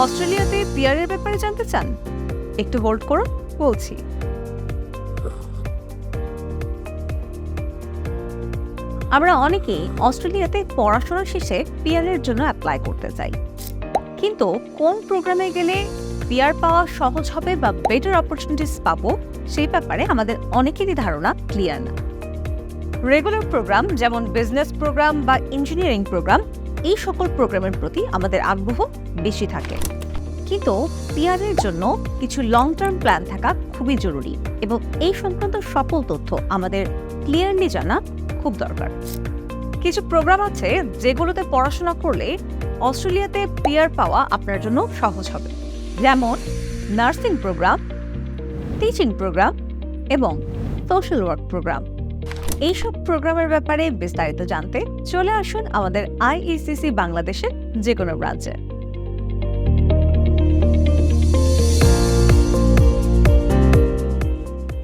অস্ট্রেলিয়াতে পিআরের ব্যাপারে জানতে চান? একটু হোল্ড করুন, বলছি। আমরা অনেকেই অস্ট্রেলিয়াতে পড়াশোনা শেষে পিআরের জন্য অ্যাপ্লাই করতে চাই, কিন্তু কোন প্রোগ্রামে গেলে পিআর পাওয়া সহজ হবে বা বেটার অপরচুনিটিস পাবো সেই ব্যাপারে আমাদের অনেকেরই ধারণা ক্লিয়ার না। রেগুলার প্রোগ্রাম যেমন বিজনেস প্রোগ্রাম বা ইঞ্জিনিয়ারিং প্রোগ্রাম, এই সকল প্রোগ্রামের প্রতি আমাদের আগ্রহ বেশি থাকে, কিন্তু পিআরের জন্য কিছু লং টার্ম প্ল্যান থাকা খুবই জরুরি এবং এই সংক্রান্ত সকল তথ্য আমাদের ক্লিয়ারলি জানা খুব দরকার। কিছু প্রোগ্রাম আছে যেগুলোতে পড়াশোনা করলে অস্ট্রেলিয়াতে পিআর পাওয়া আপনার জন্য সহজ হবে, যেমন নার্সিং প্রোগ্রাম, টিচিং প্রোগ্রাম এবং সোশ্যাল ওয়ার্ক প্রোগ্রাম। এইসব প্রোগ্রামের ব্যাপারে বিস্তারিত জানতে চলে আসুন আমাদের IECC বাংলাদেশের যে কোনো ব্রাঞ্চে।